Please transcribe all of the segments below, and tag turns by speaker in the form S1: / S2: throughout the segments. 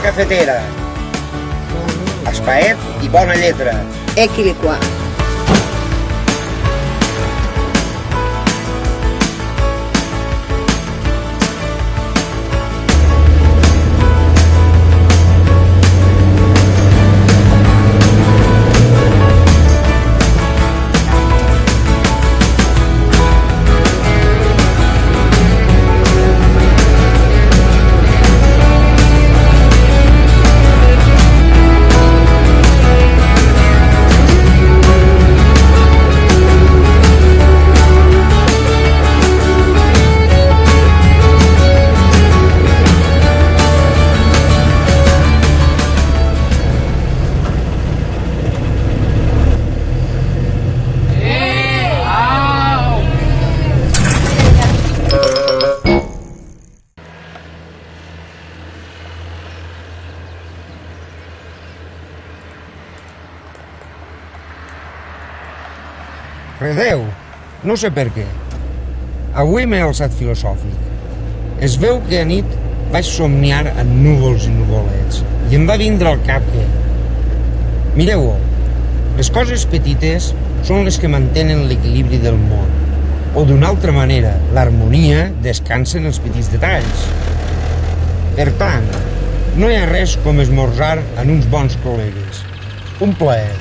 S1: cafetera. Espaet i bona lletra.
S2: Equilicua.
S3: Redeu, no sé per què. Avui m'he alçat filosòfic. Es veu que a nit vaig somniar en núvols i nuvolets i em va vindre al cap que... Mireu-ho, les coses petites són les que mantenen l'equilibri del món. O d'una altra manera, l'harmonia descansa en els petits detalls. Per tant, no hi ha res com esmorzar en uns bons col·legues. Un plaer.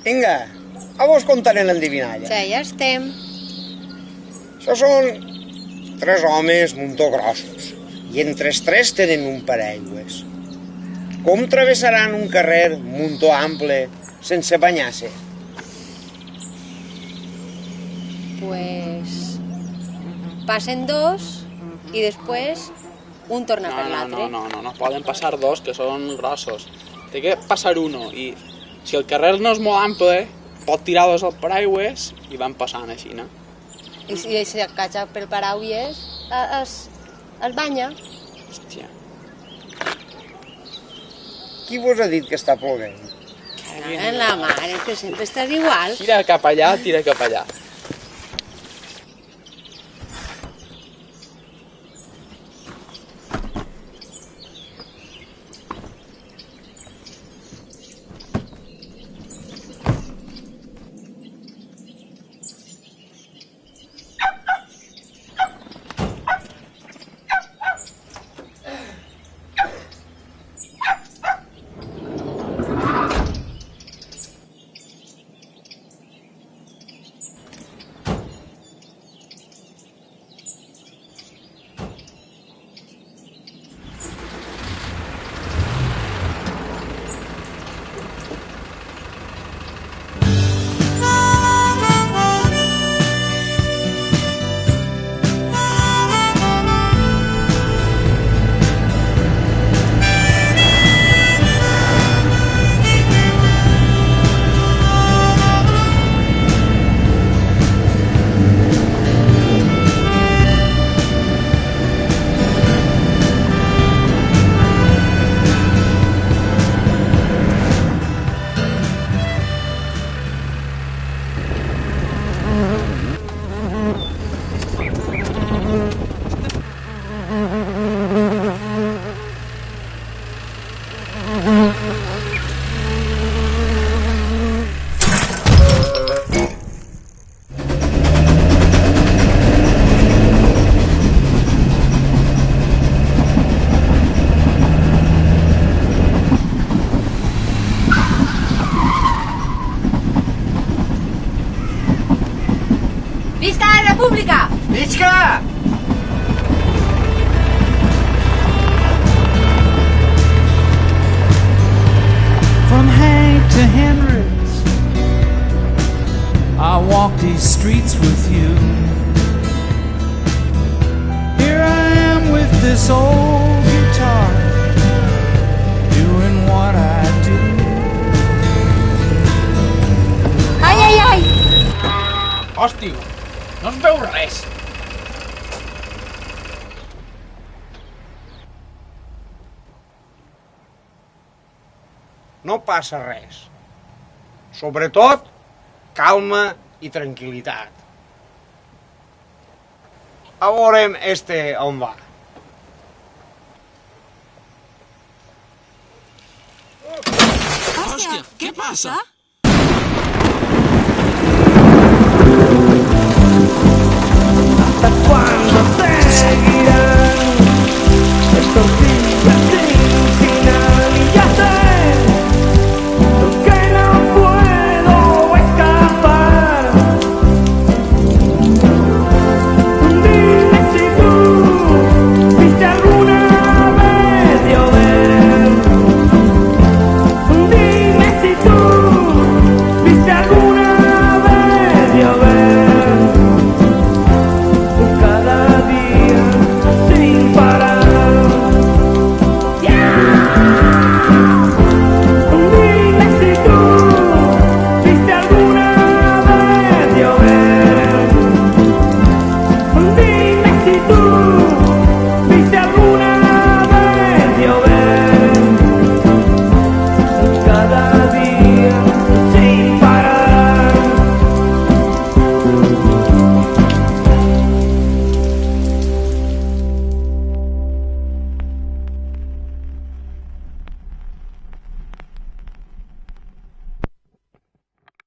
S1: Vinga, a vos contaré l'endivinalla.
S2: Sí, ja estem.
S1: Això són 3 homes muntó grossos i entre els 3 tenen un paraigües. Com travessaran un carrer muntó ample sense banyar-se?
S2: Pues... passen 2 i després un torna per l'altre.
S4: No poden passar 2 que són grossos. Té que passar uno i si el carrer no és molt ample pot tirar 2 al paraigües i van passant així, no?
S2: I si se cacha pel paraigües es banya.
S4: Hòstia.
S1: Qui vos ha dit que està ploguent?
S2: En la mare, que sempre estàs igual.
S4: Tira cap allà, tira cap allà.
S2: explicar.
S1: Visca!
S5: From Hank to Henry's, I walk these streets with you. Here I am with this old guitar, doing what I do.
S2: Ai, ai, ai.
S4: Hòstia, no es veu res.
S1: No passa res. Sobretot, calma i tranquil·litat. A veurem on va.
S5: Hòstia, què passa?
S1: Tatuar